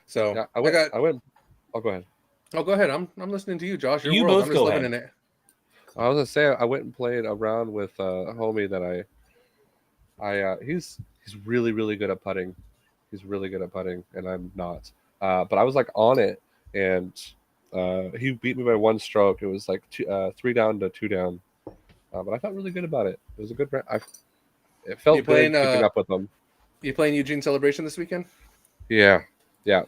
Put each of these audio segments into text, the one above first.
So Yeah, I I went. got. I went. Oh, go ahead. Oh, go ahead. I'm listening to you, Josh. Your You world. both I'm just go living ahead. in it. I was gonna say I went and played around with a homie that he's really really good at putting. He's really good at putting, and I'm not. But I was like on it, and he beat me by one stroke. It was like 3 down to 2 down. But I felt really good about it. It was a good. It You felt playing? good keeping up with them. You playing Eugene Celebration this weekend? Yeah, yeah,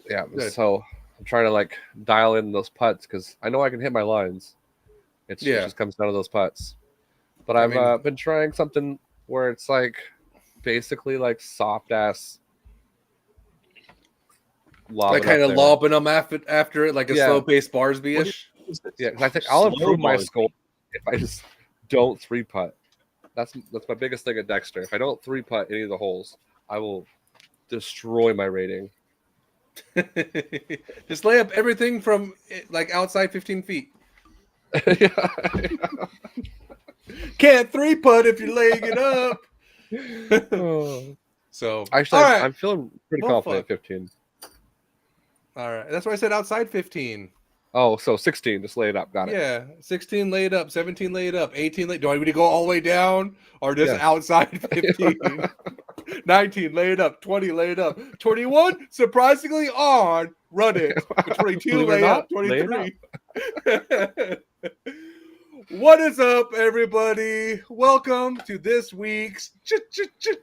yeah. Good. So I'm trying to like dial in those putts because I know I can hit my lines. It Yeah. just comes down to those putts. But I I've mean, been trying something where it's like basically like soft ass like lobbing kind up of there. lobbing them after it, like a Yeah, slow paced Barsby What ish. is this? yeah. 'Cause I think I'll Slow improve my bars. score if I just don't three putt. That's my biggest thing at Dexter. If I don't three putt any of the holes, I will destroy my rating. Just lay up everything from like outside 15 feet. Yeah. Can't three putt if you're laying it up. Oh. So, Actually, all I'm, right. I'm feeling pretty Well, confident fuck. at 15. All right. That's why I said outside 15. Oh, so 16. Just lay it up. Got it. Yeah. 16, lay it up. 17, lay it up. 18, do I need to go all the way down or just Yes. outside 15? 19, lay it up. 20, lay it up. 21, surprisingly on, run it. 22, Believe it or lay not, up. lay it up. 23. What is up, everybody? Welcome to this week's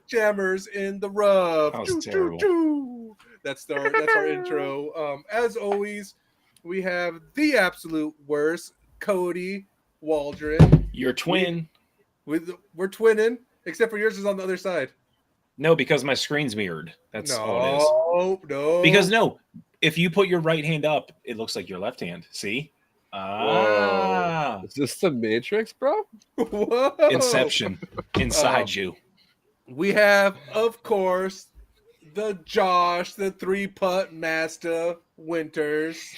Jammers in the Rough. That was terrible. That's our intro. As always, we have the absolute worst, Cody Waldron. Your twin. We're twinning, except for yours is on the other side. No, because my screen's mirrored. That's all it is. No. Because no, if you put your right hand up, it looks like your left hand. See? Whoa. Is this the Matrix, bro? Whoa. Inception inside you. We have, of course, the Josh, the 3-putt master, Winters.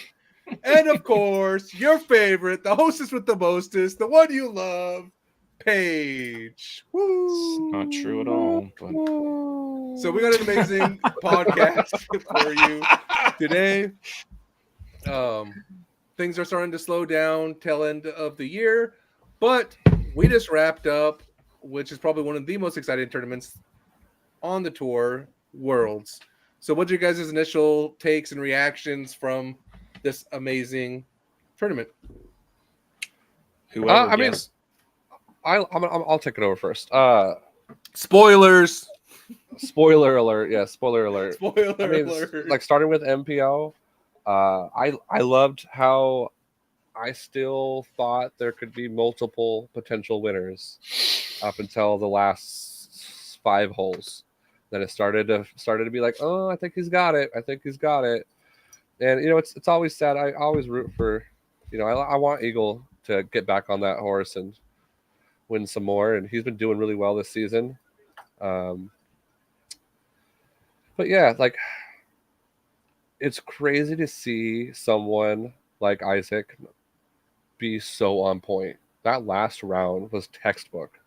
And of course, your favorite, the hostess with the mostest, the one you love, Paige. Woo! It's not true at all. But... So we got an amazing podcast for you today. Things are starting to slow down, tail end of the year, but we just wrapped up, which is probably one of the most exciting tournaments on the tour, Worlds. So what's your guys' initial takes and reactions from this amazing tournament? Whoever, I mean, I'll take it over first. Spoilers. Spoiler alert! Yeah, spoiler alert. Spoiler alert. Like starting with MPO, I loved how I still thought there could be multiple potential winners up until the last 5 holes. Then it started to be like, oh, I think he's got it. I think he's got it. And it's always sad. I always root for, I want Eagle to get back on that horse and win some more. And he's been doing really well this season. But yeah, like it's crazy to see someone like Isaac be so on point. That last round was textbook.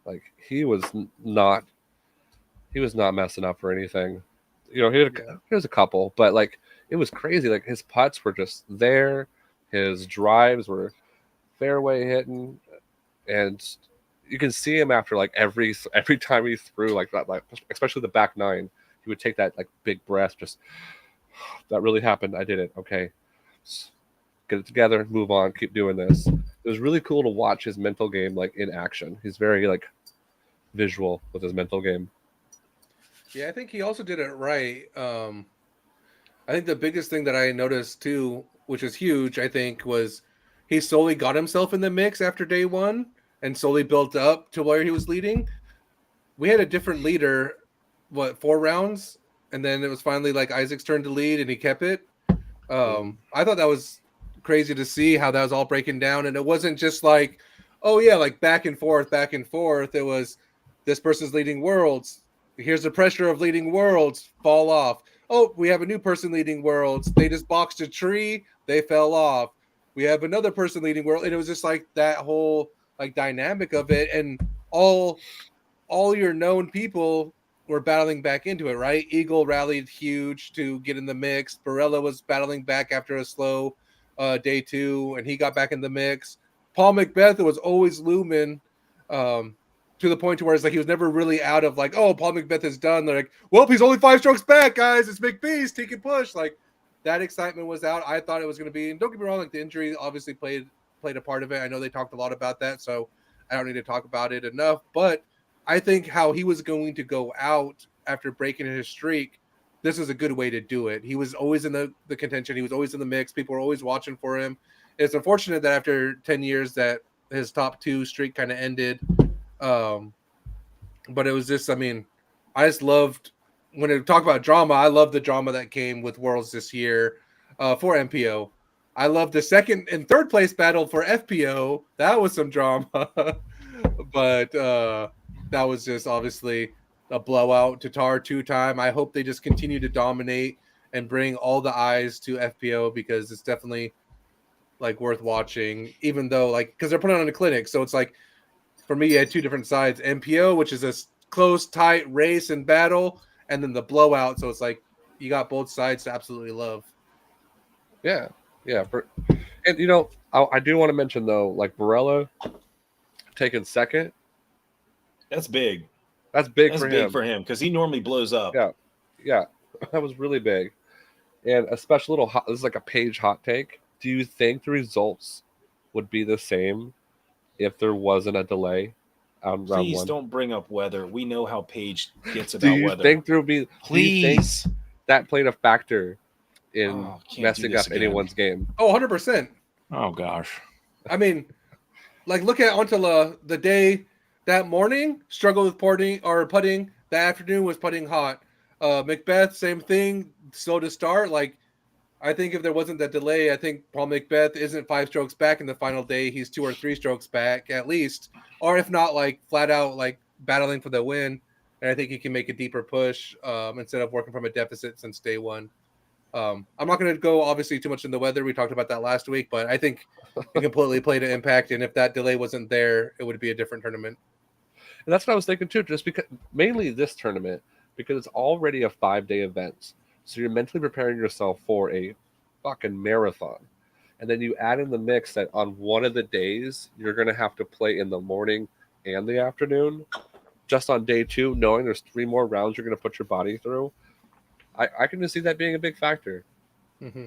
Like he was not messing up or anything. He had a couple, but like it was crazy. Like his putts were just there, his drives were fairway hitting, and you can see him after like every time he threw like that, like especially the back 9, he would take that like big breath, just that really happened. I did it. Okay. Get it together, move on, keep doing this. It was really cool to watch his mental game like in action. He's very like visual with his mental game. Yeah, I think he also did it right. I think the biggest thing that I noticed too, which is huge, I think, was he slowly got himself in the mix after day 1 and slowly built up to where he was leading. We had a different leader, 4 rounds, and then it was finally like Isaac's turn to lead, and he kept it. I thought that was crazy to see how that was all breaking down, and it wasn't just like, oh yeah, like back and forth. It was this person's leading Worlds. Here's the pressure of leading Worlds. Fall off. Oh, we have a new person leading Worlds. They just boxed a tree. They fell off. We have another person leading World, and it was just like that whole like dynamic of it, and all your known people were battling back into it, right? Eagle rallied huge to get in the mix. Barella was battling back after a slow day 2, and he got back in the mix. Paul McBeth was always looming to the point to where it's like he was never really out of like, oh, Paul McBeth is done. They're like, well, he's only 5 strokes back, guys. It's McBeast. He can push. Like that excitement was out. I thought it was going to be, and don't get me wrong, like the injury obviously played a part of it. I know they talked a lot about that, so I don't need to talk about it enough. But I think how he was going to go out after breaking his streak, this is a good way to do it. He was always in the contention. He was always in the mix. People were always watching for him. It's unfortunate that after 10 years that his top 2 streak kind of ended. But it was just, I mean, I just loved when they talk about drama. I love the drama that came with Worlds this year for MPO. I love the 2nd and 3rd place battle for FPO. That was some drama, but that was just obviously a blowout. Tatar 2-time. I hope they just continue to dominate and bring all the eyes to FPO because it's definitely like worth watching. Even though like because they're putting on a clinic, so it's like for me, you had 2 different sides: MPO, which is a close, tight race and battle, and then the blowout. So it's like you got both sides to absolutely love. Yeah. And you know, I do want to mention though, like Barella taking 2nd. That's big. That's big That's for big him. for him because he normally blows up. Yeah, that was really big. And a special little hot, this is like a Page hot take. Do you think the results would be the same if there wasn't a delay on round Please 1? don't bring up weather. We know how Paige gets Do about you weather. think there would be? Please. Do you think that played a factor in Can't do messing this up again. anyone's game? Oh, 100%. Oh gosh. I mean, like look at Ontala the day that morning struggled with putting. The afternoon was putting hot. Macbeth, same thing, slow to start. Like I think if there wasn't that delay, I think Paul Macbeth isn't 5 strokes back in the final day. He's 2 or 3 strokes back at least, or if not, like flat out like battling for the win. And I think he can make a deeper push instead of working from a deficit since day 1. I'm not going to go obviously too much in the weather. We talked about that last week, but I think it completely played an impact. And if that delay wasn't there, it would be a different tournament. And that's what I was thinking too. Just because mainly this tournament, because it's already a 5-day event, so you're mentally preparing yourself for a fucking marathon. And then you add in the mix that on one of the days you're going to have to play in the morning and the afternoon, just on day 2, knowing there's 3 more rounds you're going to put your body through. I can just see that being a big factor. Mm-hmm.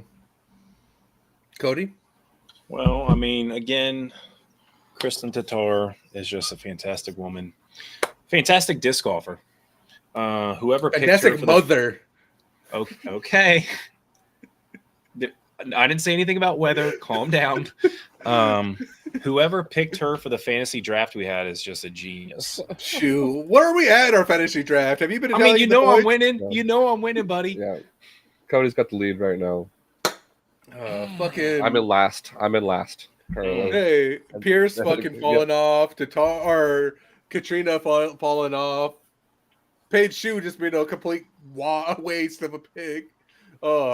Cody? Well, I mean, again, Kristen Tatar is just a fantastic woman, fantastic disc golfer. Whoever picked her Fantastic for mother. Okay. I didn't say anything about weather. Calm down. Whoever picked her for the fantasy draft we had is just a genius. Shoot. Where are we at our fantasy draft? Have you been? I mean, you know I'm points? winning. Yeah. You know I'm winning, buddy. Yeah, Cody's got the lead right now. Fucking. I'm in last. Currently. Hey, Pierce Yeah. fucking falling off. Tatar or Katrina falling off. Paige Shoe just being a complete waste of a pig. Oh.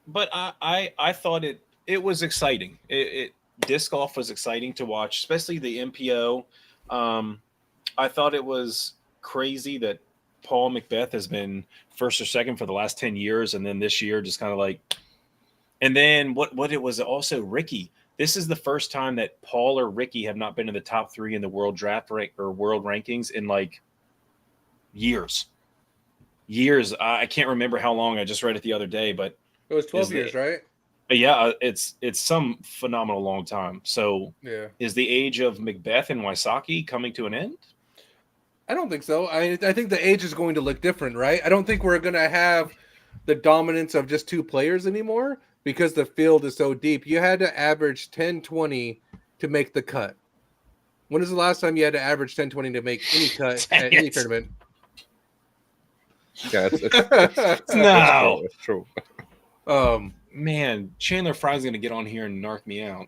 But I thought it was exciting. Disc golf was exciting to watch, especially the MPO. I thought it was crazy that Paul Macbeth has been first or second for the last 10 years, and then this year just kind of like. And then what it was also Ricky. This is the first time that Paul or Ricky have not been in the top 3 in the world draft rank or world rankings in like years. I can't remember how long. I just read it the other day, but It was 12 years, right? yeah, it's some phenomenal long time. So Yeah. is the age of Macbeth and Wysocki coming to an end? I don't think so. I think the age is going to look different, right? I don't think we're going to have the dominance of just 2 players anymore because the field is so deep. You had to average 10-20 to make the cut. When is the last time you had to average 10-20 to make any cut at any tournament? Yeah, it's No. It's true. Man, Chandler Fry's going to get on here and narc me out.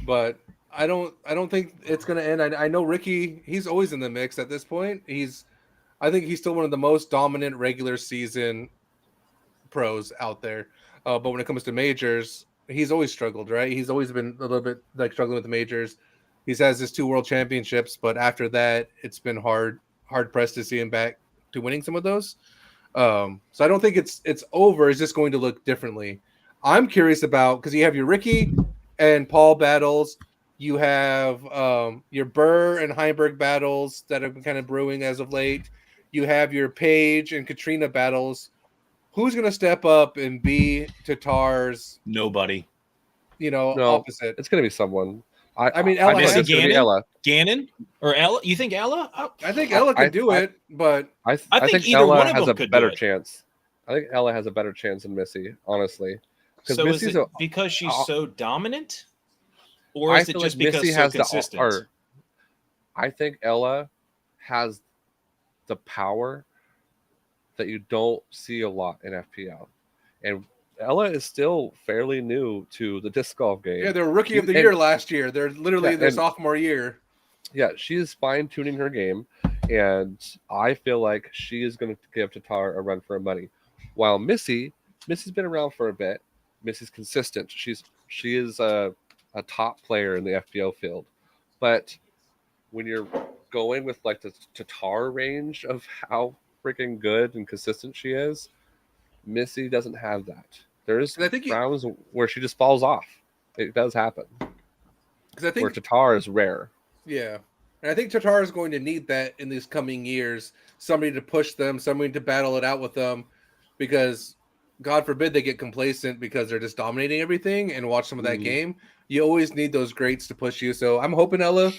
But I don't think it's going to end. I know Ricky, he's always in the mix at this point. I think he's still one of the most dominant regular season pros out there. But when it comes to majors, he's always struggled, right? He's always been a little bit like struggling with the majors. He has his 2 world championships, but after that, it's been hard hard pressed to see him back to winning some of those. So I don't think it's over. It's just going to look differently. I'm curious about, because you have your Ricky and Paul battles, you have your Burr and Heinberg battles that have been kind of brewing as of late. You have your Paige and Katrina battles. Who's going to step up and be Tatar's, Nobody. No, opposite? it's going to be someone. I mean, I Ella think Missy has it's going to be Gannon? Ella. Gannon or Ella? You think Ella? I think Ella could do it, but I I think think either Ella one of has them a could do better it. chance. I think Ella has a better chance than Missy, honestly. Because So is Missy's it because she's so dominant, or I is it feel just like Missy because so has consistent? or I think Ella has the power that you don't see a lot in FPL. And Ella is still fairly new to the disc golf game. yeah, they're rookie of the and- year last year. They're literally Yeah, their and- sophomore year. Yeah, she is fine tuning her game, and I feel like she is going to give Tatar a run for her money. While Missy's been around for a bit. Missy's consistent. She is a top player in the FPL field, but when you're going with like the Tatar range of how freaking good and consistent she is, Missy doesn't have that. There's And I think rounds where she just falls off. It does happen. because I Where think Tatar is rare. yeah, and I think Tatar is going to need that in these coming years. Somebody to push them, somebody to battle it out with them, because God forbid they get complacent because they're just dominating everything and watch some of that Mhm. game. You always need those greats to push you. So I'm hoping Ella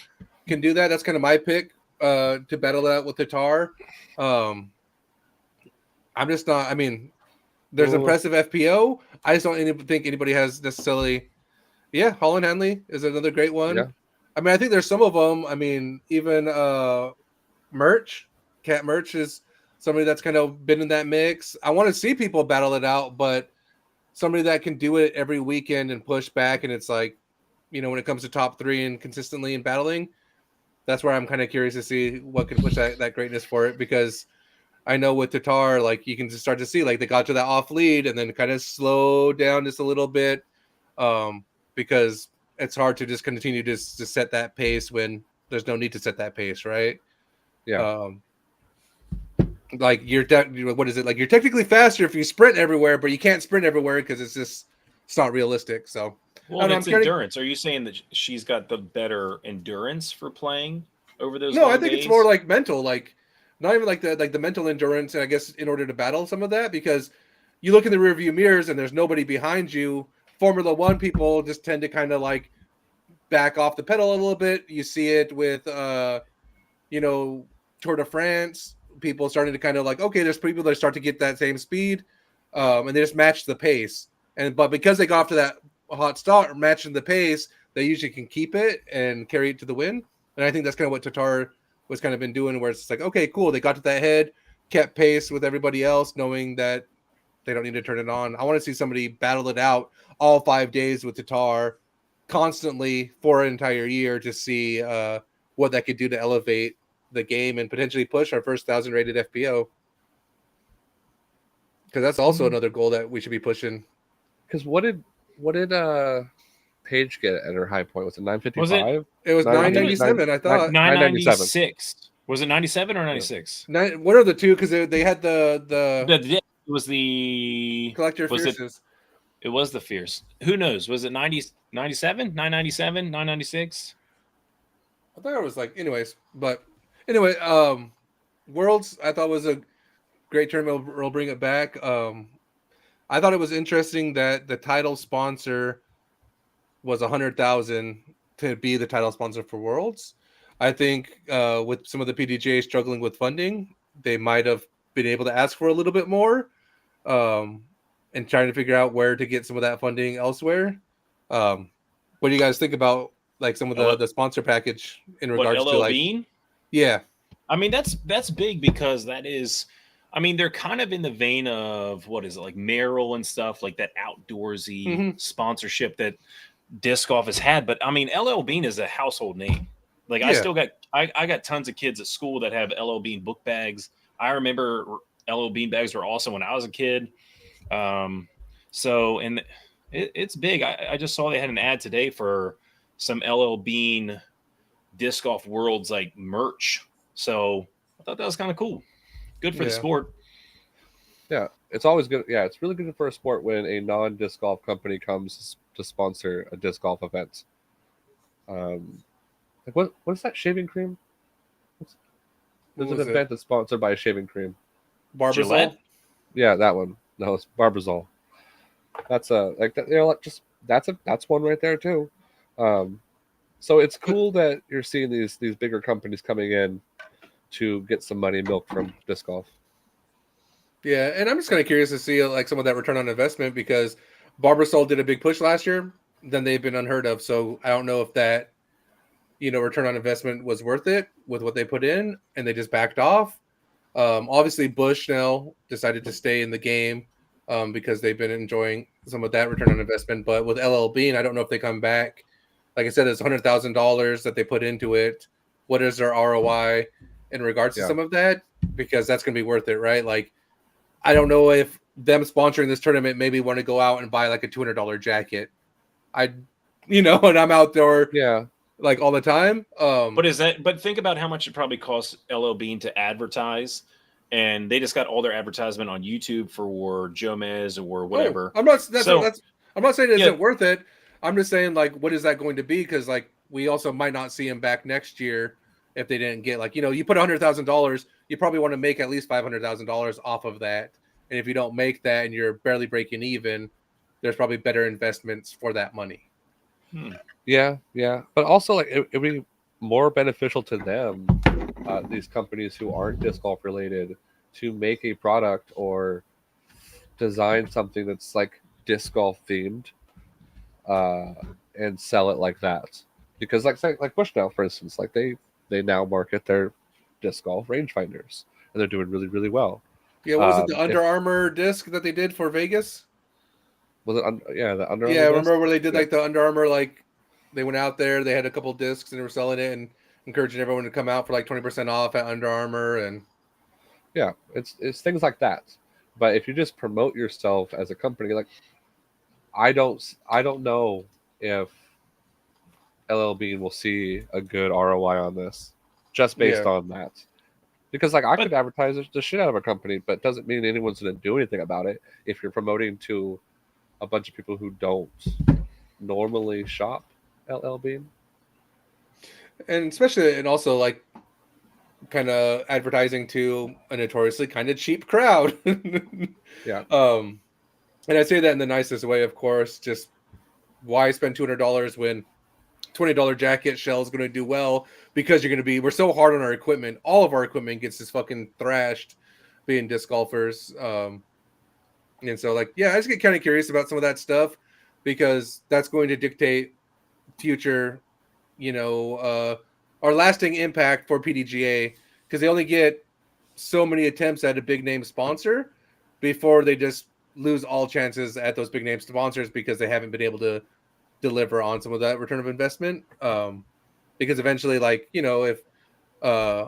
can do that. That's kind of my pick to battle that with Tatar. I'm just not. I mean, there's Well, impressive FPO. I just don't think anybody has necessarily. Yeah, Holland Hanley is another great one. Yeah. I mean, I think there's some of them. I mean, even Cat Merch is somebody that's kind of been in that mix. I want to see people battle it out, but somebody that can do it every weekend and push back, and it's like, when it comes to top 3 and consistently in battling, that's where I'm kind of curious to see what can push that greatness for it, because I know with Tatar, like you can just start to see like they got to that off lead and then kind of slow down just a little bit, because it's hard to just continue to set that pace when there's no need to set that pace, right? Yeah. Like what is it? Like you're technically faster if you sprint everywhere, but you can't sprint everywhere because it's not realistic. So Well, I'm it's endurance. Are you saying that she's got the better endurance for playing over those? No, long I think days? it's more like mental, like not even like the mental endurance. And I guess in order to battle some of that, because you look in the rearview mirrors and there's nobody behind you. Formula One people just tend to kind of like back off the pedal a little bit. You see it with Tour de France, people starting to kind of like, okay, there's people that start to get that same speed, and they just match the pace. But because they got off to that hot start, matching the pace, they usually can keep it and carry it to the win. And I think that's kind of what Tatar was kind of been doing, where it's like, okay, cool, they got to that head, kept pace with everybody else, knowing that they don't need to turn it on. I want to see somebody battle it out all 5 days with Tatar constantly for an entire year to see what that could do to elevate the game and potentially push our first 1,000 rated FPO. Because that's also another goal that we should be pushing. Because what did Paige get at her high point? Was it 955? It was 997, I thought. 996. Was it 97 or 96? What are the two? Because they had the It was the Collector was Fierces. It was the Fierce. Who knows? Was it 97, 997, 996? I thought it was like, anyways. But anyway, Worlds I thought was a great tournament. We'll bring it back. I thought it was interesting that the title sponsor was 100,000 to be the title sponsor for Worlds. I think with some of the PDJs struggling with funding, they might have been able to ask for a little bit more, and trying to figure out where to get some of that funding elsewhere. What do you guys think about like some of the sponsor package in regards to like Bean? Yeah. I mean, that's big because that is, I mean, they're kind of in the vein of what is it, like Merrill and stuff, like that outdoorsy sponsorship that disc golf has had. But I mean, LL Bean is a household name. Like I still got, I got tons of kids at school that have LL Bean book bags. I remember LL Bean bags were awesome when I was a kid. So, and it's big. I just saw they had an ad today for some LL Bean disc golf worlds like merch. So I thought that was kind of cool. Good for the Yeah. sport. Yeah, it's always good. Yeah, it's really good for a sport when a non-disc golf company comes to sponsor a disc golf event. Like what is that shaving cream? What's, What there's an was it? event that's sponsored by a shaving cream. Barbazol? Gillette. Yeah, that one. No, it's Barbazol. That's a like that. Like just that's one right there too. Um, so it's But cool that you're seeing these bigger companies coming in to get some money milk from disc golf. yeah, and I'm just kind of curious to see like some of that return on investment because Barbasol did a big push last year. Then they've been unheard of. So I don't know if that return on investment was worth it with what they put in, and they just backed off. Obviously, Bush now decided to stay in the game because they've been enjoying some of that return on investment. But with LL Bean, I don't know if they come back. Like I said, it's $100,000 that they put into it. What is their ROI in regards to Yeah, some of that? Because that's going to be worth it, right? Like, I don't know if them sponsoring this tournament maybe want to go out and buy like a $200 jacket. I, and I'm out there yeah, like all the time. But is that? But think about how much it probably costs LL Bean to advertise, and they just got all their advertisement on YouTube for Jomez or Oh, whatever. I'm not. So That's. I'm not saying it yeah, isn't worth it. I'm just saying like, what is that going to be? Because like, we also might not see him back next year if they didn't get like, you put $100,000, you probably want to make at least $500,000 off of that. And if you don't make that and you're barely breaking even, there's probably better investments for that money. hmm. yeah. But also, like, it'd be more beneficial to them, these companies who aren't disc golf related, to make a product or design something that's like disc golf themed, uh, and sell it like that. Because like Bushnell, for instance, like they now market their disc golf rangefinders, and they're doing really really well. Yeah, what was it? The If Under Armour disc that they did for Vegas? was it, yeah, the Under Yeah, Armour disc. remember where they did Yeah, like the Under Armour, like they went out there, they had a couple discs and they were selling it and encouraging everyone to come out for like 20% off at Under Armour and yeah, it's things like that. But if you just promote yourself as a company, like I don't know if LL Bean will see a good ROI on this, just based yeah. on that. Because like I But could advertise the shit out of a company, but it doesn't mean anyone's going to do anything about it if you're promoting to a bunch of people who don't normally shop LL Bean. And especially and also like kind of advertising to a notoriously kind of cheap crowd. Yeah, um and I say that in the nicest way, of course. Just why spend $200 when $20 jacket shell is going to do well because we're so hard on our equipment. All of our equipment gets just fucking thrashed being disc golfers. And so like, yeah, I just get kind of curious about some of that stuff because that's going to dictate future, or lasting impact for PDGA because they only get so many attempts at a big name sponsor before they just lose all chances at those big name sponsors because they haven't been able to deliver on some of that return of investment. Because eventually, like, if uh,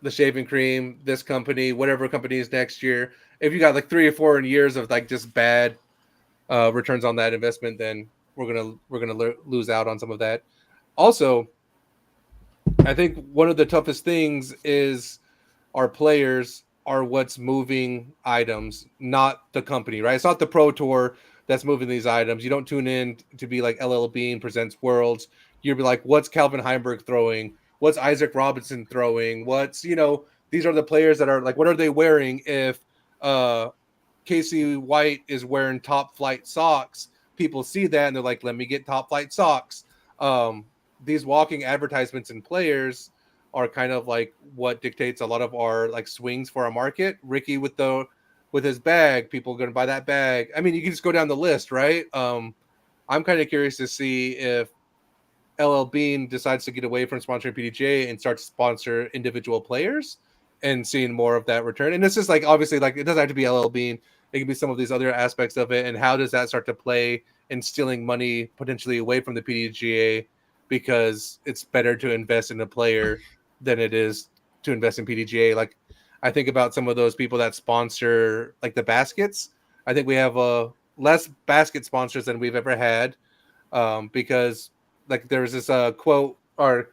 the shaving cream, this company, whatever company is next year, if you got like 3 or 4 years of like just bad returns on that investment, then we're gonna lose out on some of that. Also, I think one of the toughest things is our players are what's moving items, not the company, right? It's not the Pro Tour that's moving these items. You don't tune in to be like LL Bean presents Worlds. You'll be like, what's Calvin Heimberg throwing? What's Isaac Robinson throwing? These are the players that are like, what are they wearing if uh Casey White is wearing top flight socks? People see that and they're like, let me get top flight socks. These walking advertisements and players are kind of like what dictates a lot of our like swings for our market. Ricky with his bag, people are going to buy that bag. I mean, you can just go down the list, right? I'm kind of curious to see if LL Bean decides to get away from sponsoring PDJ and start to sponsor individual players and seeing more of that return. And this is like obviously like it doesn't have to be LL Bean. It can be some of these other aspects of it. And how does that start to play in stealing money potentially away from the PDGA because it's better to invest in a player than it is to invest in PDGA. Like I think about some of those people that sponsor like the baskets. I think we have less basket sponsors than we've ever had because like there was this quote or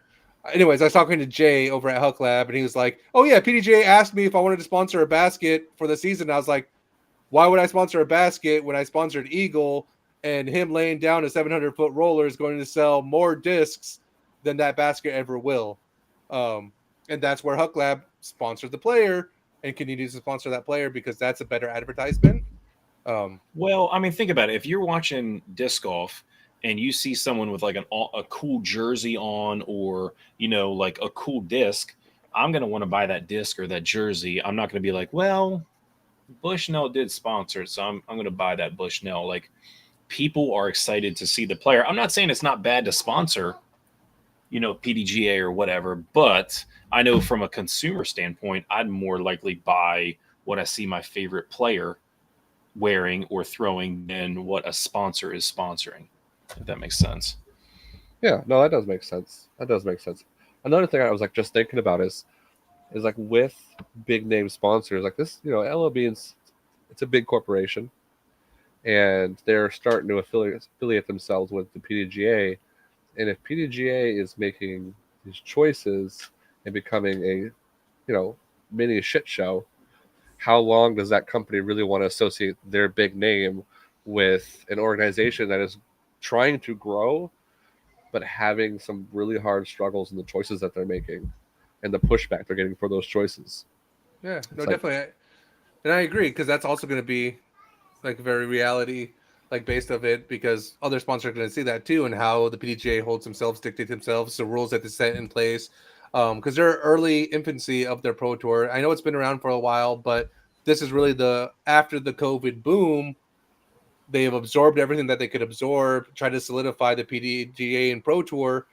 anyways, I was talking to Jay over at Huck Lab, and he was like, "Oh yeah, PDGA asked me if I wanted to sponsor a basket for the season." I was like, "Why would I sponsor a basket when I sponsored Eagle, and him laying down a 700-foot roller is going to sell more discs than that basket ever will?" And that's where Huck Lab sponsored the player and continues to sponsor that player because that's a better advertisement. Well, I mean, think about it. If you're watching disc golf and you see someone with like a cool jersey on, or like a cool disc, I'm gonna want to buy that disc or that jersey. I'm not gonna be like, well, Bushnell did sponsor it, so I'm gonna buy that Bushnell. Like, people are excited to see the player. I'm not saying it's not bad to sponsor, PDGA or whatever, but I know from a consumer standpoint, I'd more likely buy what I see my favorite player wearing or throwing than what a sponsor is sponsoring. If that makes sense. Yeah, no, that does make sense. That does make sense. Another thing I was like just thinking about is like with big name sponsors like this, LOB is it's a big corporation and they're starting to affiliate themselves with the PDGA. And if PDGA is making these choices and becoming a, mini shit show, how long does that company really want to associate their big name with an organization that is trying to grow but having some really hard struggles in the choices that they're making and the pushback they're getting for those choices? Yeah, no, It's like, definitely, and I agree because that's also going to be like very reality like based of it because other sponsors are going to see that too and how the PDGA holds themselves, dictate themselves, the rules that they set in place. Because they're early infancy of their pro tour. I know it's been around for a while, but this is really the after the COVID boom. They have absorbed everything that they could absorb, try to solidify the PDGA and pro tour,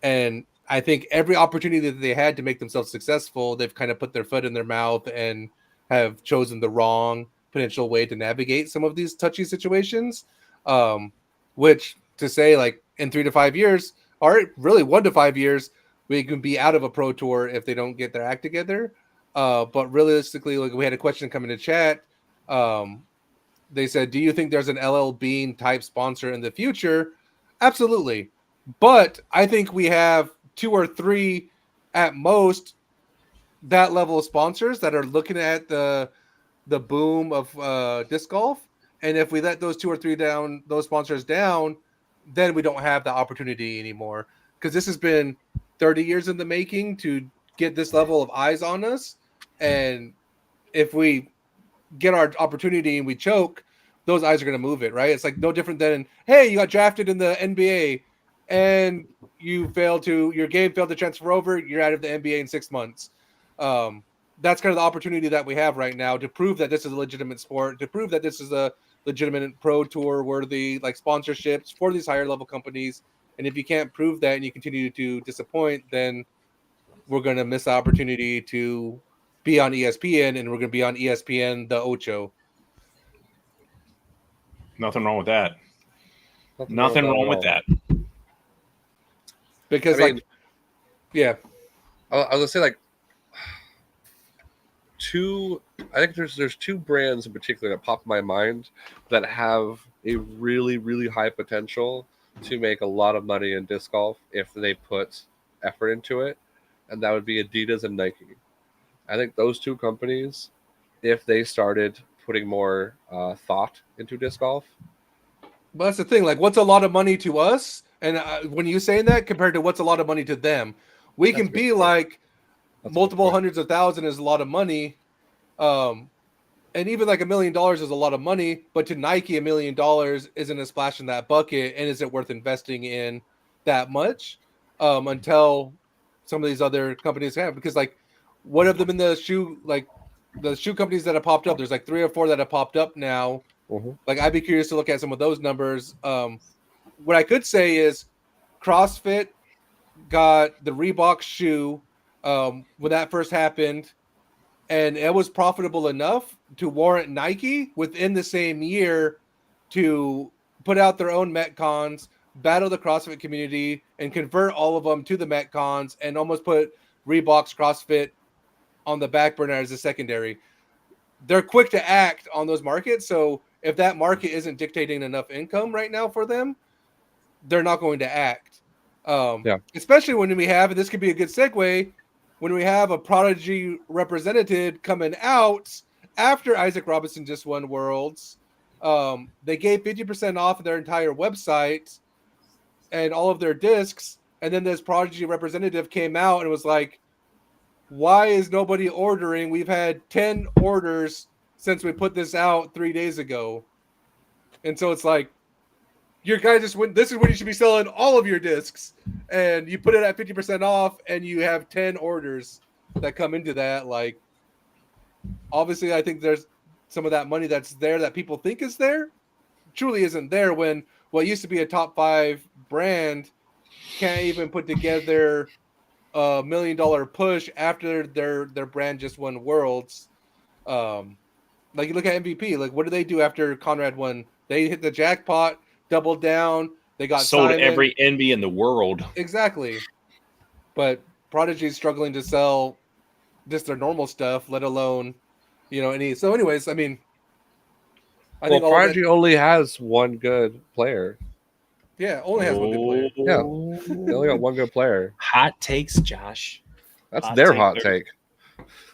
and I think every opportunity that they had to make themselves successful, they've kind of put their foot in their mouth and have chosen the wrong potential way to navigate some of these touchy situations. Um, which to say, like in 3 to 5 years, or really 1 to 5 years, we can be out of a pro tour if they don't get their act together. But realistically, like we had a question come into chat. Um, they said, "Do you think there's an LL Bean type sponsor in the future?" Absolutely. But I think we have 2 or 3 at most that level of sponsors that are looking at the boom of disc golf. And if we let those 2 or 3 down, those sponsors down, then we don't have the opportunity anymore. Because this has been 30 years in the making to get this level of eyes on us. And if we get our opportunity and we choke, those eyes are going to move it, right? It's like no different than, hey, you got drafted in the NBA and your game failed to transfer over, you're out of the NBA in 6 months. Um, that's kind of the opportunity that we have right now to prove that this is a legitimate sport, to prove that this is a legitimate pro tour worthy like sponsorships for these higher level companies. And if you can't prove that and you continue to disappoint, then we're going to miss the opportunity to be on ESPN, and we're going to be on ESPN the Ocho. Nothing wrong with that. wrong with Nothing that wrong at with all. that. Because I mean, yeah, I was gonna say like two. I think there's two brands in particular that pop in my mind that have a really really high potential to make a lot of money in disc golf if they put effort into it, and that would be Adidas and Nike. I think those two companies, if they started putting more thought into disc golf, but that's the thing. Like, what's a lot of money to us? And when you saying that compared to what's a lot of money to them, we that's can a good be point. like That's a good multiple point. hundreds of thousand is a lot of money. Um, and even like $1 million is a lot of money, but to Nike, $1 million isn't a splash in that bucket, and is it worth investing in that much? Until some of these other companies have, because like one of them in the shoe companies that have popped up, there's like 3 or 4 that have popped up now. Mm-hmm. Like I'd be curious to look at some of those numbers. What I could say is CrossFit got the Reebok shoe when that first happened, and it was profitable enough to warrant Nike within the same year to put out their own Metcons, battle the CrossFit community, and convert all of them to the Metcons, and almost put Reebok's CrossFit on the back burner as a secondary. They're quick to act on those markets, so if that market isn't dictating enough income right now for them, they're not going to act. Yeah. Especially when we have, and this could be a good segue, when we have a Prodigy representative coming out after Isaac Robinson just won Worlds. They gave 50% off of their entire website and all of their discs. And then this Prodigy representative came out and was like, why is nobody ordering? We've had 10 orders since we put this out 3 days ago. And so it's like, your guy just went, this is when you should be selling all of your discs. And you put it at 50% off and you have 10 orders that come into that. Like, obviously, I think there's some of that money that's there that people think is there truly isn't there when what used to be a top 5 brand can't even put together $1 million push after their brand just won Worlds. Like you look at MVP, like what did they do after Conrad won? They hit the jackpot, doubled down. They got sold Simon. every envy in the world. Exactly. But Prodigy's struggling to sell just their normal stuff, let alone, any. So, anyways, I mean, I think all Prodigy only has one good player. Yeah, only has one good player. Yeah, they only got one good player. Hot takes, Josh. That's their hot take.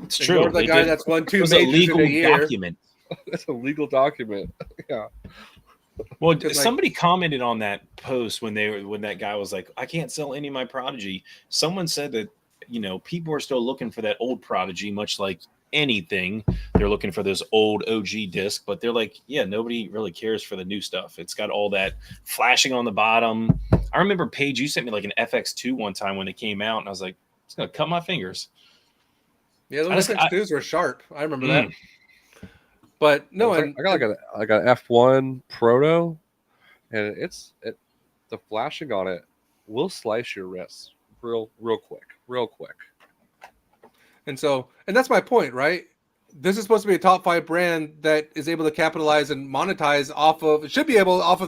It's true. Ignore the guy that's won 2 it was majors a legal in a year. document. That's a legal document. Yeah. Well, somebody commented on that post when that guy was like, I can't sell any of my Prodigy. Someone said that, people are still looking for that old Prodigy, much like anything. They're looking for those old OG disc, but they're like, yeah, nobody really cares for the new stuff. It's got all that flashing on the bottom. I remember, Paige, you sent me like an FX2 one time when it came out, and I was like, it's going to cut my fingers. Yeah, those FX2s were sharp. I remember that. But no, I got like an F1 Proto, and the flashing on it will slice your wrists real quick. And that's my point, right? This is supposed to be a top 5 brand that is able to capitalize and monetize off of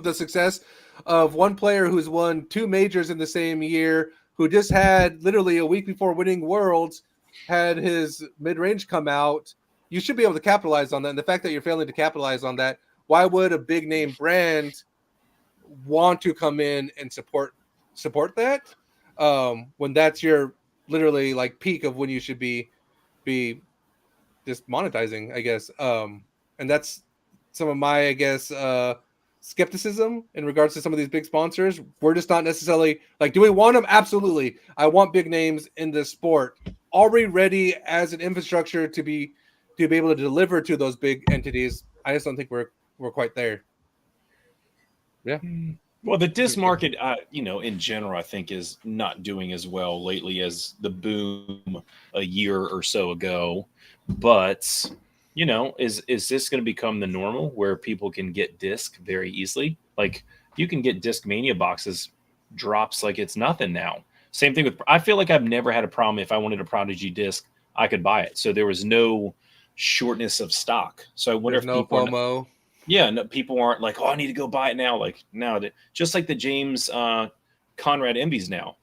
the success of one player who's won 2 majors in the same year, who just had literally a week before winning Worlds, had his mid-range come out. You should be able to capitalize on that. And the fact that you're failing to capitalize on that, why would a big name brand want to come in and support that when that's your literally like peak of when you should be just monetizing, I guess. And that's some of my, I guess, skepticism in regards to some of these big sponsors. We're just not necessarily like, do we want them? Absolutely. I want big names in this sport already ready as an infrastructure to be able to deliver to those big entities. I just don't think we're quite there. Yeah. Well, the disc market, in general, I think is not doing as well lately as the boom a year or so ago. But, is this going to become the normal where people can get disc very easily? Like, you can get Disc Mania boxes drops like it's nothing now. Same thing with, I feel like I've never had a problem. If I wanted a Prodigy disc, I could buy it. So there was no shortness of stock. So I wonder if no people FOMO. People aren't like, oh, I need to go buy it now. Like now, just like the James Conrad Envies now,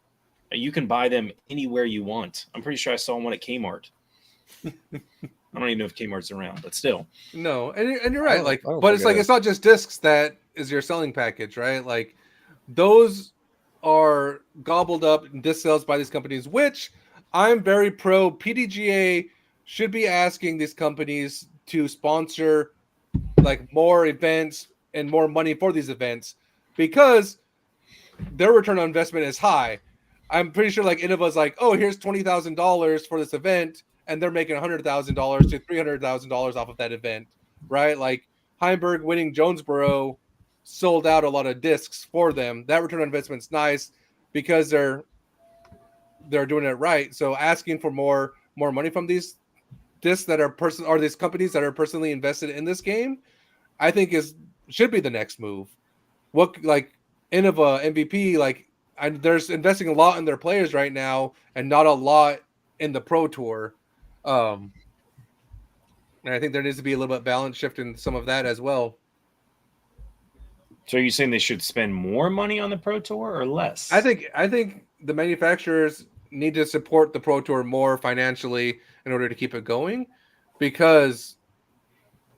you can buy them anywhere you want. I'm pretty sure I saw one at Kmart. I don't even know if Kmart's around, but still. No, and you're right. But it's like it's not just discs that is your selling package, right? Like those are gobbled up in disc sales by these companies, which I'm very pro. PDGA should be asking these companies to sponsor like more events and more money for these events because their return on investment is high. I'm pretty sure like Innova's like, oh, here's $20,000 for this event, and they're making $100,000 to $300,000 off of that event, right? Like Heimberg winning Jonesboro sold out a lot of discs for them. That return on investment's nice because they're doing it right. So asking for more money from these discs that are these companies that are personally invested in this game, I think should be the next move. What like Innova, MVP, like they're investing a lot in their players right now and not a lot in the Pro Tour. And I think there needs to be a little bit balance shift in some of that as well. So are you saying they should spend more money on the Pro Tour or less? I think the manufacturers need to support the Pro Tour more financially in order to keep it going because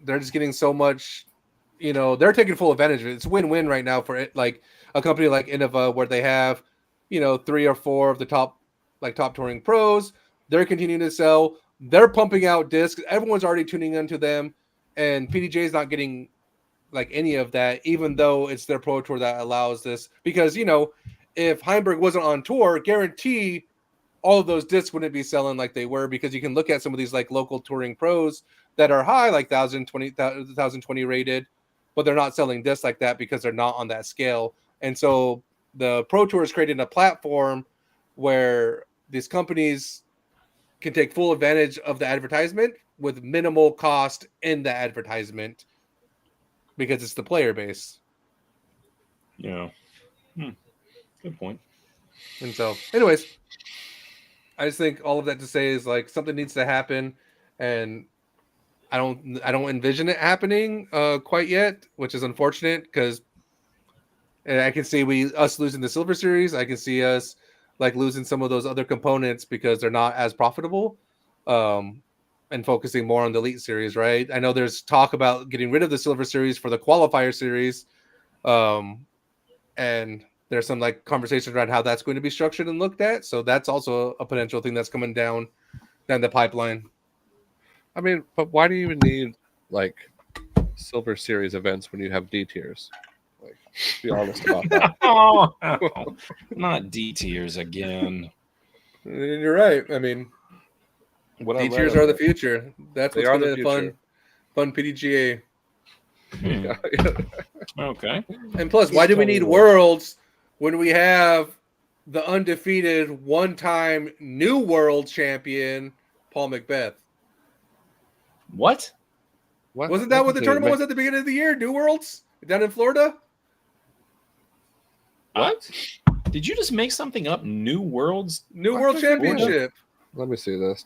they're just getting so much, they're taking full advantage of it. It's win-win right now for it, like a company like Innova where they have 3 or 4 of the top touring pros. They're continuing to sell. They're pumping out discs. Everyone's already tuning into them, and PDJ is not getting like any of that, even though it's their pro tour that allows this. Because if Heimberg wasn't on tour, guarantee all of those discs wouldn't be selling like they were, because you can look at some of these like local touring pros that are high, like 1020 rated, but they're not selling discs like that because they're not on that scale. And so the pro tour is creating a platform where these companies can take full advantage of the advertisement with minimal cost in the advertisement, because it's the player base. Yeah. Good point. And so, anyways, I just think all of that to say is like something needs to happen, and I don't envision it happening quite yet, which is unfortunate, because I can see us losing the Silver Series. I can see us like losing some of those other components because they're not as profitable, and focusing more on the Elite Series, right? I know there's talk about getting rid of the Silver Series for the Qualifier Series, and there's some like conversation around how that's going to be structured and looked at. So that's also a potential thing that's coming down the pipeline. I mean, but why do you even need like Silver Series events when you have D tiers? Like, be honest about that. Oh, not D tiers again. And you're right. I mean, D tiers are the future. That's what's going to be fun PDGA. Okay. And plus, why do we need worlds when we have the undefeated one-time new world champion Paul Macbeth? What? Wasn't that what the tournament was at the beginning of the year? New Worlds down in Florida? What? Did you just make something up? New Worlds? New World Championship. Let me see this.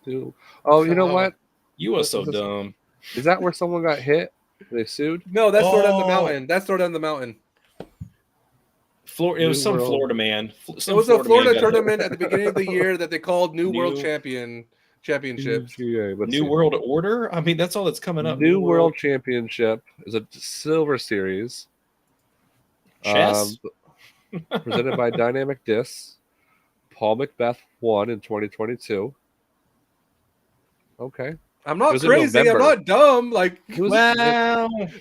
Oh, you know what? You are so dumb. Is that where someone got hit? They sued? No, that's Florida on the Mountain. That's Florida on the Mountain. It was some Florida man. It was a Florida tournament at the beginning of the year that they called New World Championships. New World Order? I mean, that's all that's coming up. New World Championship is a Silver Series. Chess? Presented by Dynamic Discs. Paul Macbeth won in 2022. Okay. I'm not crazy. I'm not dumb. Like, it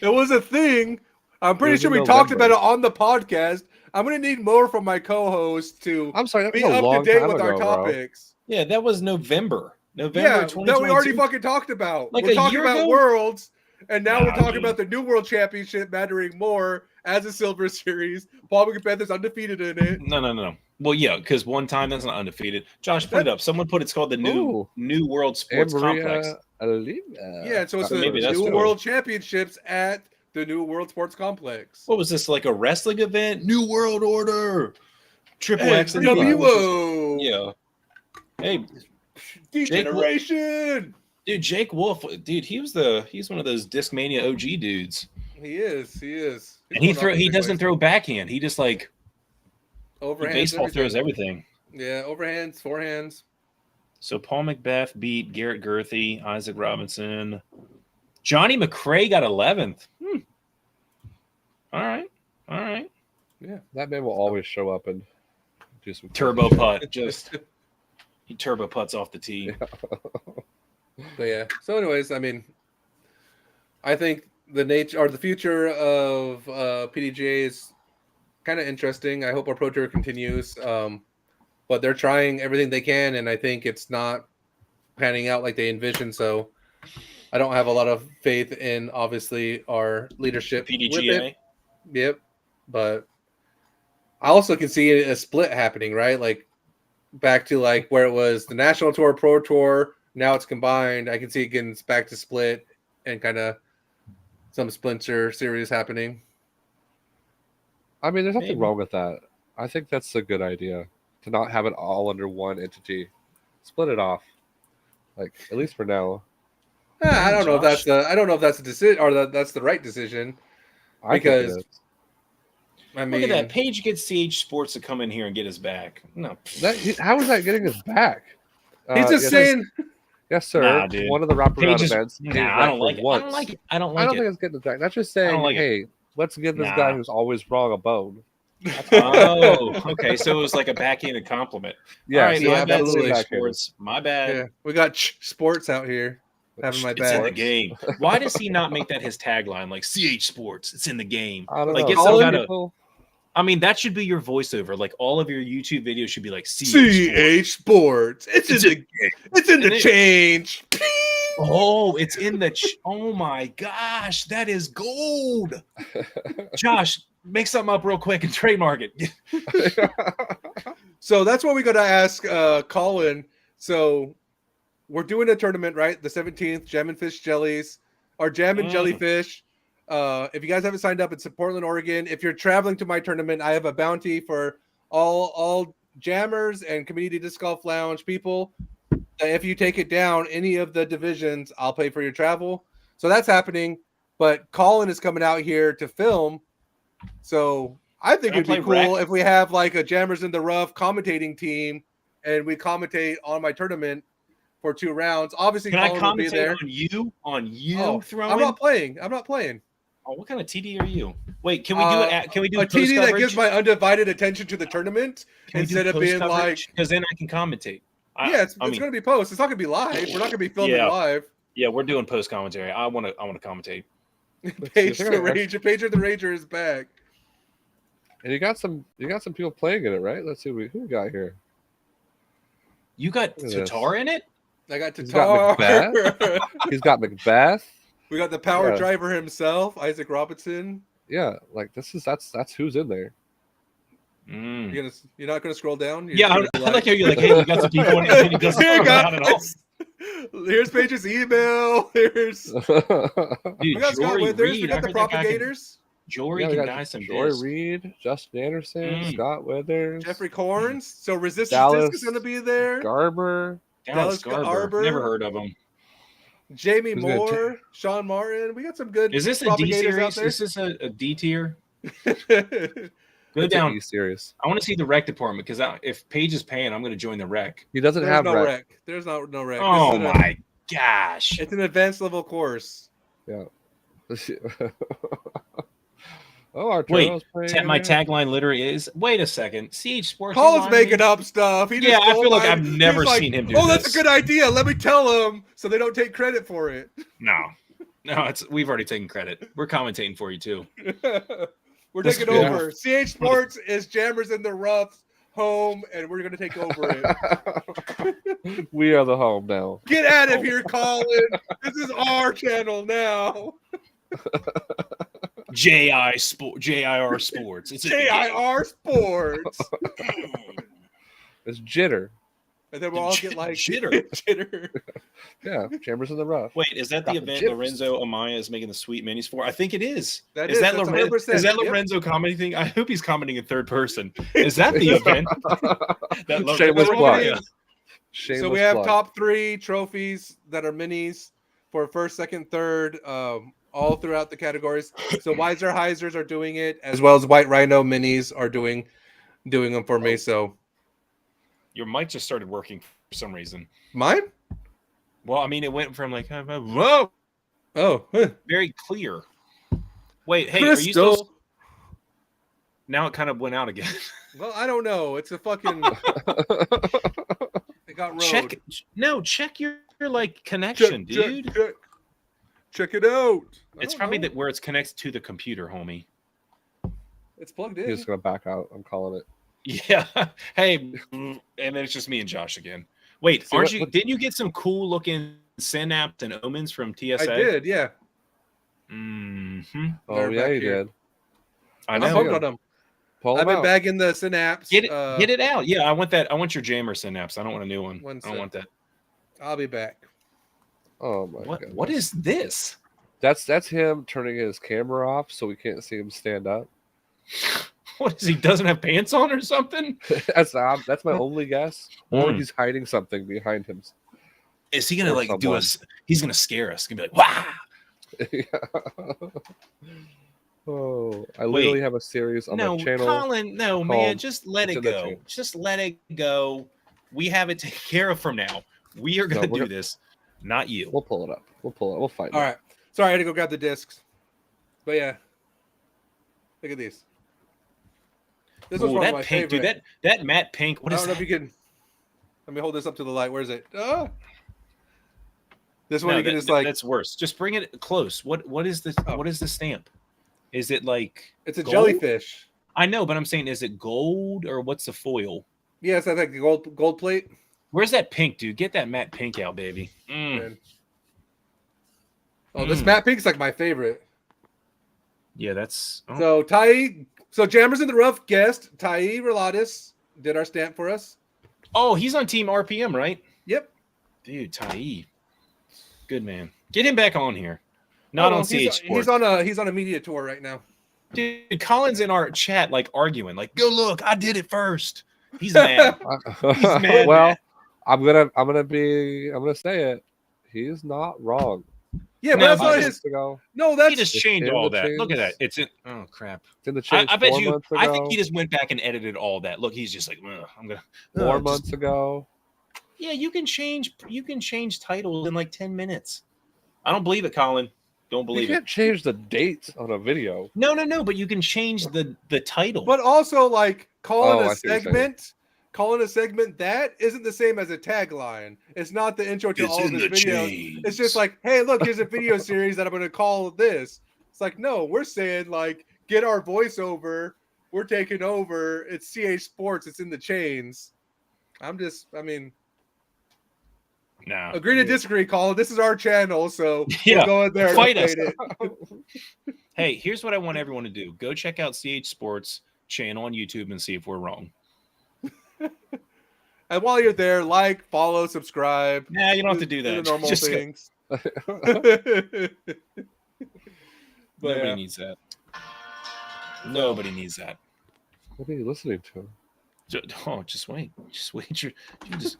was a thing. I'm pretty sure we talked about it on the podcast. I'm going to need more from my co-host to be up to date with our topics. Bro. Yeah, that was November. Yeah, that we already fucking talked about. Like we're talking about ago? Worlds, and now we're talking about the New World Championship mattering more as a Silver Series. Paul Macbeth is undefeated in it. No. Well, yeah, because one time that's not undefeated. Josh, put it up. Someone put it's called the New World Sports Complex. Yeah, so it's the New World Championships at the New World Sports Complex. What was this, like a wrestling event? New World Order. Triple X. WO. Yeah. Hey, Degeneration. Dude, Jake Wolf, dude, he's one of those Discmania OG dudes. He is. And he doesn't throw backhand. He just like overhands. Baseball throws everything. Yeah, overhands, forehands. So Paul Macbeth beat Garrett Gurthie, Isaac Robinson. Johnny McRae got 11th. All right. Yeah, that man will always show up and do some turbo putt. Just he turbo putts off the tee. But yeah. So, anyways, I mean, I think the future of PDGA is kind of interesting. I hope our Pro Tour continues. But they're trying everything they can, and I think it's not panning out like they envisioned. So I don't have a lot of faith in, obviously, our leadership. PDGA? Yep. But I also can see a split happening, right? Like back to like where it was the National Tour, Pro Tour. Now it's combined. I can see it getting back to split and kind of some splinter series happening. I mean, there's nothing wrong with that. I think that's a good idea. To not have it all under one entity, split it off, like at least for now. I don't know if that's a decision or that's the right decision. Because I mean, look at that. Paige gets CH Sports to come in here and get us back. No, how is that getting us back? He's just saying. Yes, sir. Nah, one of the wraparound events. I don't like it. I don't think it's getting us back. That's just saying, hey, let's give this guy who's always wrong a bone. Oh, okay. So it was like a backhanded compliment. Yeah, All right, yeah, my bad, absolutely. CH Sports. My bad. Yeah, we got sports out here having my It's in the back. game. Why does he not make that his tagline? Like CH Sports, it's in the game. I don't Like know. get Colin- some Some kind of. people, I mean, that should be your voiceover. Like all of your YouTube videos should be like CH Sports. CH Sports. It's in the And it- change. Oh, it's in the. Oh my gosh, that is gold. Josh, make something up real quick and trademark it. So that's what we got to ask Colin. So we're doing a tournament, right? The 17th, Jam and Fish Jellies, or Jam and Jellyfish. If you guys haven't signed up, it's in Portland, Oregon. If you're traveling to my tournament, I have a bounty for all jammers and Community Disc Golf Lounge people. If you take it down any of the divisions, I'll pay for your travel. So that's happening. But Colin is coming out here to film. So I think Can I it'd be play cool rec? if we have like a Jammers in the Rough commentating team and we commentate on my tournament for 2 rounds. Obviously, Can I Colin will be commentate there. on you Oh, throwing? I'm not playing. Oh, what kind of TD are you? Wait, can we do it? Can we do a post TD that coverage? gives my undivided attention to the tournament instead of being like, because then I can commentate. yeah, it's going to be post. It's not going to be live. We're not going to be filming Yeah. live. Yeah, we're doing post commentary. I want to commentate. Paige the Ranger is back. and you got some people playing in it, right? Let's see who we got here. You got Look at Tatar in it? I got He's got Tatar. He's got Macbeth. We got the power Yeah. driver himself, Isaac Robinson. Yeah, like that's who's in there. Mm. You're not gonna scroll down. You're Yeah, just I gonna be like how you're like, hey, we got some people in it. And he doesn't Here you scroll down at all. go. Here's Paige's email. Here's Dude, we got Scott Jory Withers. Reed, We got I the heard that guy can- propagators. Jory Yeah, we can got guy some Jory discs. Reed, Justin Anderson, Scott Withers, Jeffrey Corns. So Resistance Dallas Disc is gonna be there. Garber. Dallas Dallas Garber. Garber. Never heard of him. Jamie Who's gonna Moore, Sean Martin. We got some good. Is this a D propagators out series? Is this a D tier? there. Go It's down. an E-series. I want to see the rec department because if Paige is paying, I'm going to join the rec. He doesn't There's have no rec. rec. There's no rec. Oh This is my gosh! It's an advanced level course. Yeah. Oh, our Wait, Toronto's playing my in it. tagline literally is. Wait a second, CH Sports. Colin's you lying to making me? up stuff. He just Yeah, I told feel like my- I've never he's like, seen him do Oh, that's this. a good idea. Let me tell him so they don't take credit for it. No, we've already taken credit. We're commentating for you too. We're This- taking yeah. over. CH Sports is Jammers in the Rough home, and we're gonna take over it. We are the home now. Get out of here, Colin. This is our channel now. JIR Sports. It's JIR Sports. It's Jitter. And then we'll all get like Jitter. Jitter. Yeah, Chambers in the Rough. Wait, is that the Got the event chips. Lorenzo Amaya is making the sweet minis for? I think it is. That Is that that's Lorenzo? 100%. Is that Yep. Lorenzo commenting? I hope he's commenting in third person. Is that the event? That Lorenzo- Shameless That's what plug. it is. Shameless So we have plug. top 3 trophies that are minis for first, second, third, all throughout the categories. So Weiser Heisers are doing it, as well as White Rhino minis are doing them for me. So Your mic just started working for some reason. mine? Well, I mean, it went from like whoa, Oh, huh. very clear. Wait, hey, are you Crystal. still? Now it kind of went out again. Well, I don't know. It's a fucking. It got road. Check your like connection, dude. Check it out. I It's don't probably know. where it's connected to the computer, homie. It's plugged He's in. just gonna back out. I'm calling it. Yeah. Hey, and then it's just me and Josh again. Wait, See, aren't what- you? Didn't you get some cool looking synapse and omens from TSA? I did, yeah. Mm-hmm. Oh They're yeah, back you here. did. I I'm know. pumped on them. Pull I've him been out. bagging the synapse. Get it out. Yeah, I want that. I want your jammer synapse. I don't want a new one. One I don't sec. want that. I'll be back. Oh my What? god. What is this? That's him turning his camera off so we can't see him stand up. What is he? Doesn't have pants on or something? that's my only guess. Or Mm. he's hiding something behind him. Is he gonna Or like do someone. us? He's gonna scare us. He's gonna be like, wow. Oh, I literally have a series on No, my channel. Colin. No, man. called- Just let it's it in the go. channel. Just let it go. We have it taken care of from now. We are gonna we're do gonna- this, not you. We'll pull it up. We'll find All it. right. Sorry, I had to go grab the discs. But yeah. Look at these. This was Ooh, one of that my pink, favorite. dude. That matte pink. What I is don't know that? if you can. Let me hold this up to the light. Where is it? This one No, you can just like. that's worse. Just bring it close. What is this? Oh. What is the stamp? Is it like It's a gold? jellyfish. I know, but I'm saying, is it gold or what's the foil? Yes, I think gold plate. Where's that pink, dude? Get that matte pink out, baby. Man. Oh, this matte pink's like my favorite. Yeah, that's So Jammers in the Rough guest Tai Relatis did our stamp for us. Oh, he's on Team RPM, right? Yep. Dude, Tai. Good man. Get him back on here. Not on CH Sports. He's on a media tour right now. Dude, Colin's in our chat like arguing, like, go look, I did it first. He's mad. He's mad. Well, I'm gonna say it. He's not wrong. Yeah, No, but that's not his. No, that's he just changed all that. Look at that. It's in. Oh crap. It's in the change. I bet 4 you. months ago. I think he just went back and edited all that. Look, he's just like, I'm gonna. 4 months ago. Yeah, you can change. You can change titles in like 10 minutes. I don't believe it, Colin. Don't believe You can't change the dates on a video. No. But you can change the title. But also, like calling I a see what you're saying. calling a segment that isn't the same as a tagline. It's not the intro to all of his videos. It's just like, hey, look, here's a video series that I'm going to call this. It's like, no, we're saying like, get our voiceover. We're taking over. It's CH Sports. It's in the chains. No. Agree to disagree, Colin. This is our channel, so Yeah, we'll go in there fight and us. update it. Hey, here's what I want everyone to do. Go check out CH Sports channel on YouTube and see if we're wrong. And while you're there, like, follow, subscribe. Nah, you don't have to do that. The normal Just things. Nobody needs that. Nobody needs that. What are you listening to? Just wait. Just wait. You just...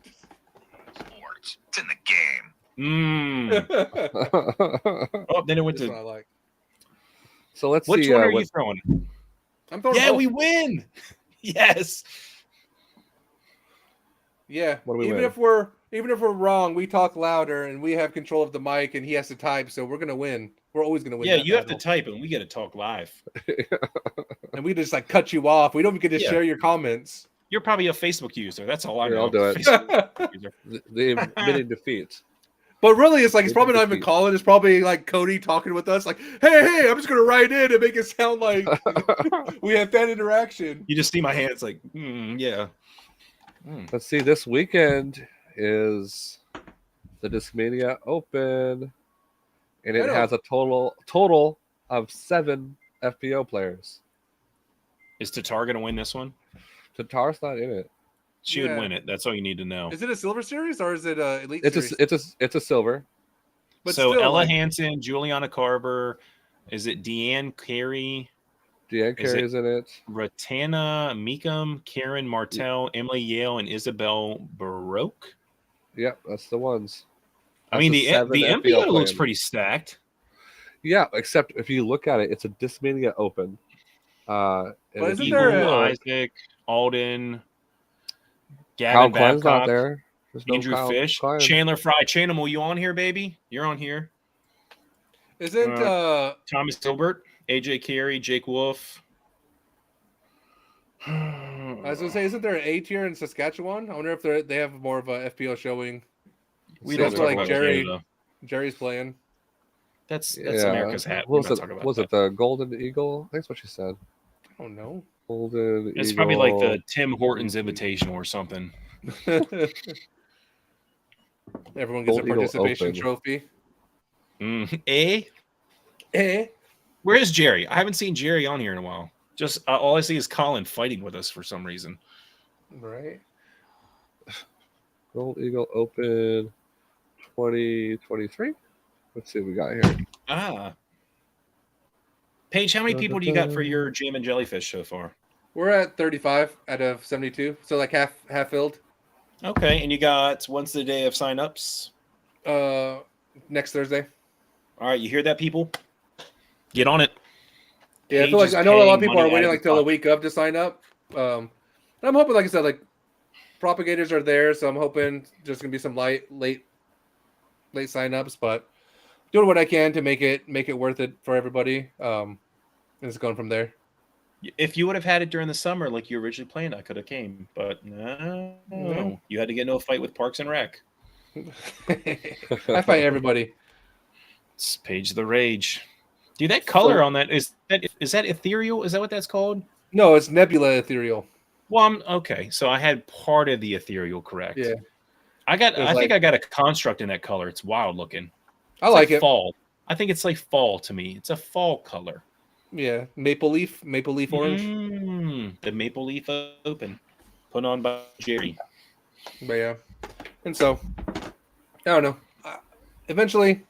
Sports. It's in the game. Oh, then it went That's to... what I like. So let's Which see. one are you throwing? I'm throwing Yeah, both. we win. Yes. Yeah. What do we even win? if we're wrong, we talk louder and we have control of the mic and he has to type, so we're gonna win. We're always gonna win. Yeah, that you have to battle. type and we got to talk live. And we just like cut you off. We don't even get to share your comments. You're probably a Facebook user. That's all I Here, know. I'll do it. Facebook user. The admitting defeat. But really, it's like it's probably not even Defeat. Colin. It's probably like Cody talking with us, like, "Hey, I'm just gonna write in and make it sound like we have that interaction." You just see my hands like, yeah. Let's see. This weekend is the Discmania Open, and it has a total of 7 FPO players. Is Tatar going to win this one? Tatar's not in it. She would win it. That's all you need to know. Is it a silver series or is it a elite It's series? it's a silver. But so still, Ella like, Hansen, Juliana Carver, is it Deanne Carey, Deanne Carey's in it. Ratana Meekum, Karen Martell, Emily Yale, and Isabel Baroque? Yep, that's the ones. I mean, the That's the 7 MPO FPO looks plan. pretty stacked. Yeah, except if you look at it, it's a Discmania Open. But isn't Eagle, there Isaac, Alden, Kyle Gavin Klein's not Babcock, there. There's no Andrew Kyle Fish, Klein. Chandler Fry. Chanimal, you on here, baby? You're on here. Isn't Thomas Gilbert, AJ Carey, Jake Wolf. I was gonna say, isn't there an A tier in Saskatchewan? I wonder if they have more of a FPO showing. We That's don't what talk like about Canada. Jerry's playing. That's America's hat. What We're was not talking it? about Was that. it the Golden Eagle? I think that's what she said. I don't know. Golden It's Eagle. probably like the Tim Hortons Invitational or something. Everyone gets Gold a Eagle participation Open. trophy. Eh? Where is Jerry? I haven't seen Jerry on here in a while. Just all I see is Colin fighting with us for some reason. Right. Gold Eagle Open 2023. Let's see what we got here. Paige, how many people do you got for your Jam and Jellyfish so far? We're at 35 out of 72, so like half filled. Okay, and you got when's the day of signups? Next Thursday. All right, you hear that, people? Get on it. Yeah, I Paige feel like is I know a lot of paying people are money waiting out of like till the his week of to sign up. And I'm hoping, like I said, like propagators are there, so I'm hoping there's gonna be some late signups, but doing what I can to make it worth it for everybody. And it's going from there. If you would have had it during the summer like you originally planned, I could have came. But no, No. you had to get into a fight with Parks and Rec. I fight everybody. It's Page the Rage. Dude, that color on that is that ethereal? Is that what that's called? No, it's Nebula Ethereal. Well, I'm okay. So I had part of the ethereal correct. Yeah. I There's think I got a construct in that color. It's wild looking. I It's like it. fall. I think it's like fall to me. It's a fall color. Yeah, maple leaf orange. The maple leaf open, put on by Jerry. But yeah, and so I don't know. Eventually,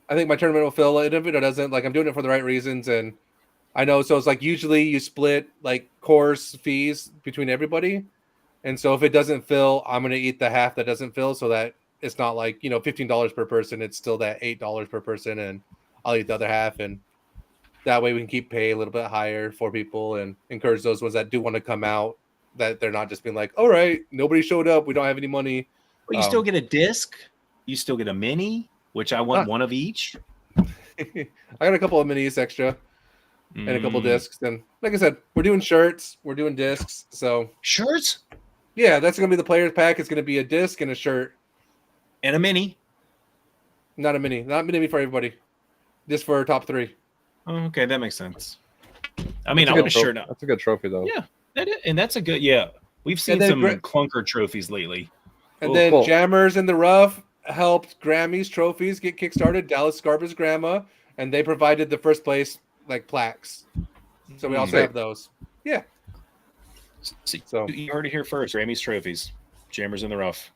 I think my tournament will fill. And if it doesn't, like I'm doing it for the right reasons, and I know. So it's like usually you split like course fees between everybody, and so if it doesn't fill, I'm gonna eat the half that doesn't fill, so that it's not like $15 per person. It's still that $8 per person, and I'll eat the other half, and that way we can keep pay a little bit higher for people and encourage those ones that do want to come out, that they're not just being like, all right, nobody showed up, we don't have any money. But you still get a disc. You still get a mini, which I want one of each. I got a couple of minis extra and a couple discs. And like I said, we're doing shirts, we're doing discs. So shirts? Yeah, that's going to be the players pack. It's going to be a disc and a shirt. And a mini. Not a mini. Not mini for everybody. Just for our top 3. Oh, okay, that makes sense. I mean, I want want a shirt now. That's a good trophy, though. Yeah, that's a good. Yeah, we've seen some clunker trophies lately. And then Jammers in the Rough helped Grammy's trophies get kickstarted. Dallas Scarpa's grandma, and they provided the first place like plaques. So we also have those. Yeah. So you heard it here first. Grammy's trophies, Jammers in the Rough.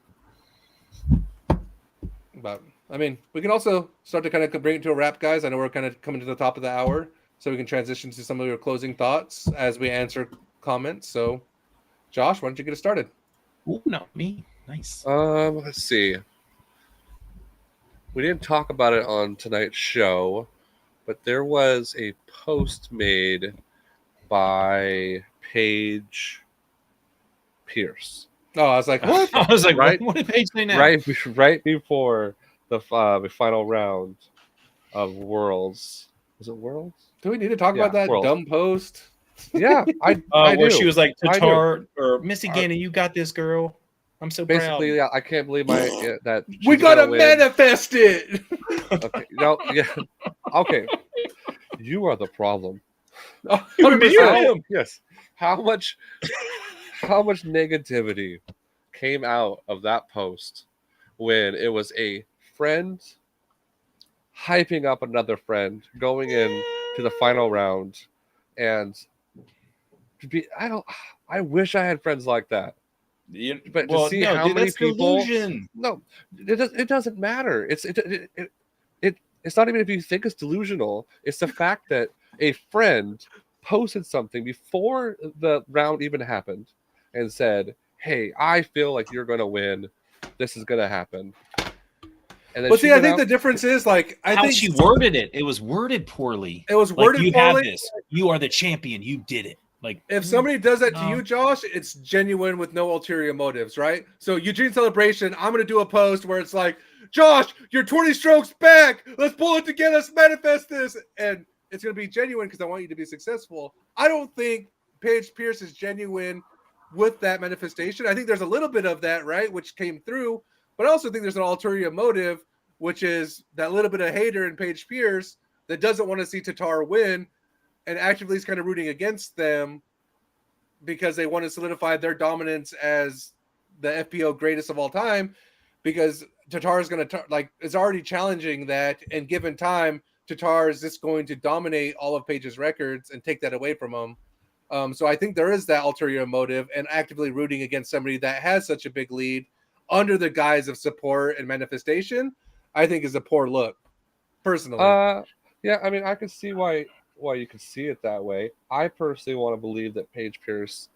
But I mean, we can also start to kind of bring it to a wrap, guys. I know we're kind of coming to the top of the hour, so we can transition to some of your closing thoughts as we answer comments. So, Josh, why don't you get us started? Ooh, not me. Nice. Let's see. We didn't talk about it on tonight's show, but there was a post made by Paige Pierce. Oh, I was like, what? I was like, right? What did Paige say now? Right before the final round of Worlds. Was it Worlds? Do we need to talk about that Worlds. dumb post? Yeah, I where do. She was like, Tatar or Missy Gannon, you got this, girl. I'm so basically, proud. Yeah, I can't believe that we gotta manifest it. Okay, no, yeah, okay. You are the problem. Yes. How much negativity came out of that post when it was a friend hyping up another friend going in to the final round, and I wish I had friends like that. But to see how many people, no, it doesn't matter. It's not even if you think it's delusional. It's the fact that a friend posted something before the round even happened and said, "Hey, I feel like you're going to win. This is going to happen." And then but see, I think the difference is like how she worded it. It was worded poorly. It was worded like, you poorly. have this. You are the champion. You did it. Like if somebody does that to you, Josh, it's genuine with no ulterior motives, right? So Eugene Celebration, I'm gonna do a post where it's like, Josh, you're 20 strokes back. Let's pull it together. Let's manifest this, and it's gonna be genuine because I want you to be successful. I don't think Paige Pierce is genuine with that manifestation. I think there's a little bit of that, right, which came through, but I also think there's an ulterior motive, which is that little bit of hater in Paige Pierce that doesn't want to see Tatar win. And actively is kind of rooting against them because they want to solidify their dominance as the FPO greatest of all time. Because Tatar is going to is already challenging that, and given time, Tatar is just going to dominate all of Paige's records and take that away from him. So I think there is that ulterior motive, and actively rooting against somebody that has such a big lead under the guise of support and manifestation, I think is a poor look, personally. Yeah, I mean, I can see why you could see it that way. I personally want to believe that Paige Pierce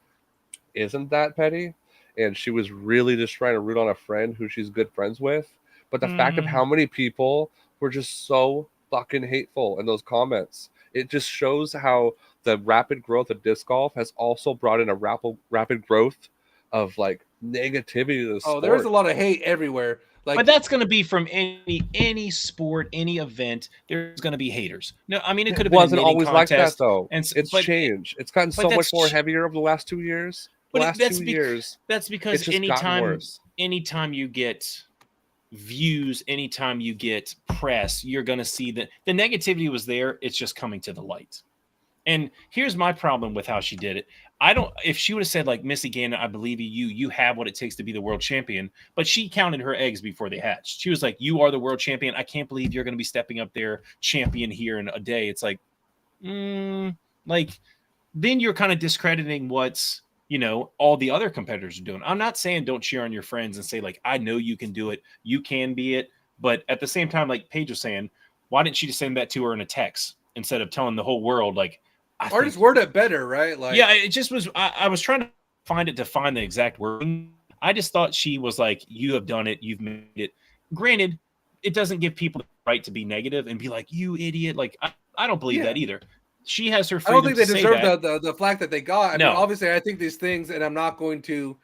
isn't that petty, and she was really just trying to root on a friend who she's good friends with. But the fact of how many people were just so fucking hateful in those comments, it just shows how the rapid growth of disc golf has also brought in a rapid growth of like negativity to the sport. There's a lot of hate everywhere. Like, But that's going to be from any sport, any event. There's going to be haters. No, I mean it could have been a wasn't knitting always like that contest, though. and It's changed. It's gotten so much more heavier over the last 2 years. The last 2 years, that's because it's just gotten worse. anytime you get views, anytime you get press, you're going to see that the negativity was there. It's just coming to the light. And here's my problem with how she did it. If she would have said like, Missy Gannon, I believe you have what it takes to be the world champion, but she counted her eggs before they hatched. She was like, you are the world champion. I can't believe you're going to be stepping up there champion here in a day. It's like, like then you're kind of discrediting what's, all the other competitors are doing. I'm not saying don't cheer on your friends and say like, I know you can do it. You can be it. But at the same time, like Paige was saying, why didn't she just send that to her in a text instead of telling the whole world, like, or just word it better, right? Like, yeah, it just was. I was trying to find the exact wording. I just thought she was like, you have done it. You've made it. Granted, it doesn't give people the right to be negative and be like, you idiot. Like, I don't believe that either. She has her freedom. I don't think they deserve the flack that they got. I mean, No. obviously, I think these things, and I'm not going to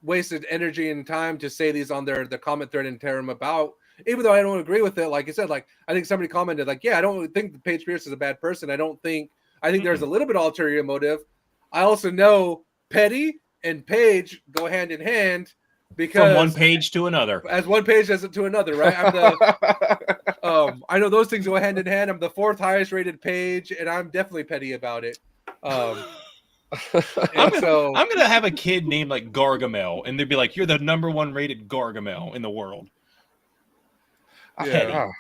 waste energy and time to say these on the comment thread and tear them about. Even though I don't agree with it, like I said, like I think somebody commented, like, yeah, I don't think Paige Pierce is a bad person. I think there's a little bit of ulterior motive. I also know Petty and Paige go hand in hand because from one page to another, as one page does it to another, right? I know those things go hand in hand. I'm the 4th highest rated page, and I'm definitely petty about it. I'm gonna have a kid named like Gargamel, and they'd be like, "You're the number 1 rated Gargamel in the world." Yeah,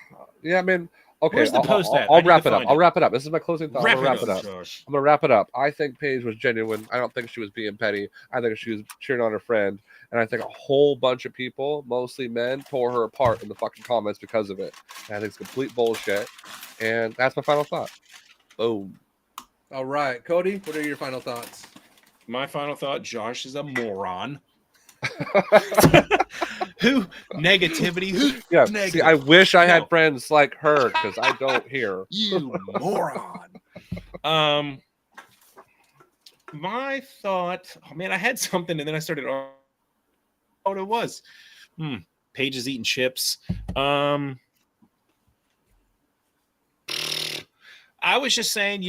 I mean, okay. Where's the post at? I'll wrap it up. This is my closing thought. Wrap I'm gonna wrap it up. I think Paige was genuine. I don't think she was being petty. I think she was cheering on her friend, and I think a whole bunch of people, mostly men, tore her apart in the fucking comments because of it. And I think it's complete bullshit. And that's my final thought. Boom. All right, Cody, what are your final thoughts? My final thought: Josh is a moron. Who negativity? Yeah. Negative. See, I wish I had friends like her because I don't hear. You moron. My thought. Oh man, I had something and then I started. Oh, it was. Paige is eating chips. I was just saying,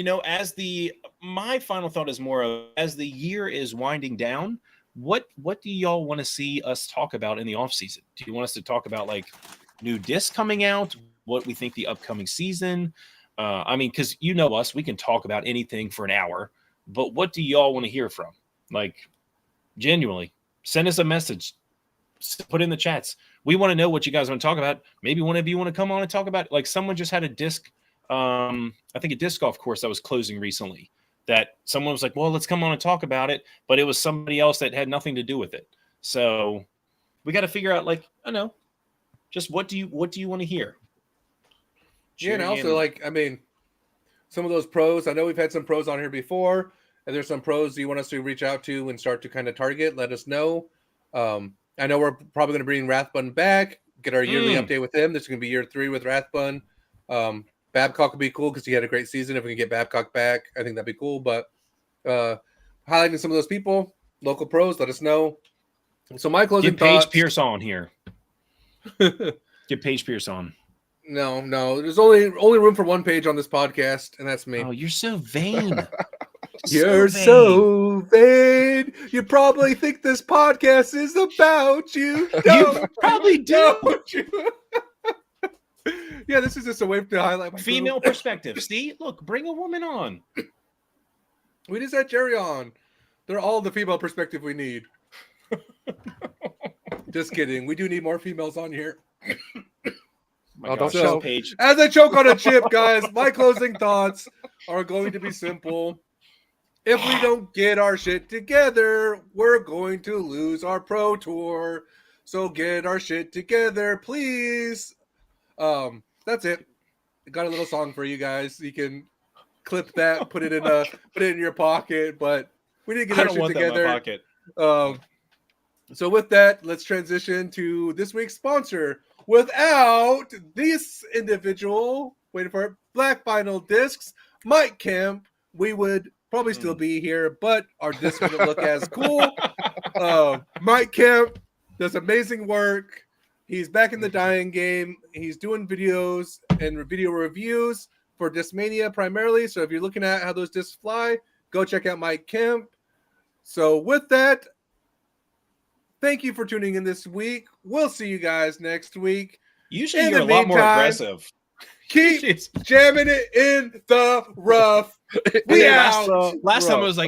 my final thought is more of as the year is winding down. What do y'all want to see us talk about in the off season? Do you want us to talk about like new discs coming out? What we think the upcoming season? I mean, because us, we can talk about anything for an hour. But what do y'all want to hear from? Like, genuinely, send us a message. Put in the chats. We want to know what you guys want to talk about. Maybe one of you want to come on and talk about it. Like someone just had a disc. I think a disc golf course that was closing recently. That someone was like, well, let's come on and talk about it. But it was somebody else that had nothing to do with it. So we got to figure out, like, I don't know, just what do you want to hear? Yeah, and also, like, I mean, some of those pros, I know we've had some pros on here before, and there's some pros you want us to reach out to and start to kind of target. Let us know. I know we're probably going to bring Rathbun back, get our yearly update with him. This is going to be year 3 with Rathbun. Babcock would be cool because he had a great season. If we can get Babcock back, I think that'd be cool. But highlighting some of those people, local pros, let us know. So my closing thoughts. Get Paige Pierce on here. Get Paige Pierce on. No. There's only room for one page on this podcast, and that's me. Oh, you're so vain. You're so vain. You probably think this podcast is about you. You probably do. Yeah, this is just a way to highlight my female perspective. See, look, bring a woman on. We just had Jerry on. They're all the female perspective we need. Just kidding. We do need more females on here. Don't choke. Paige. As I choke on a chip, guys, my closing thoughts are going to be simple. If we don't get our shit together, we're going to lose our pro tour. So get our shit together, please. That's it. I got a little song for you guys. You can clip that, put it in your pocket. But we need to get our shit together. That in my pocket. So with that, let's transition to this week's sponsor. Without this individual, waiting for it, Black Vinyl Discs, Mike Kemp, we would probably still be here, but our disc wouldn't look as cool. Mike Kemp does amazing work. He's back in the dying game. He's doing videos and video reviews for Discmania primarily. So if you're looking at how those discs fly, go check out Mike Kemp. So with that, thank you for tuning in this week. We'll see you guys next week. Usually In you're a the lot more meantime, aggressive. Keep jamming it in the rough. We Last out. time I was like,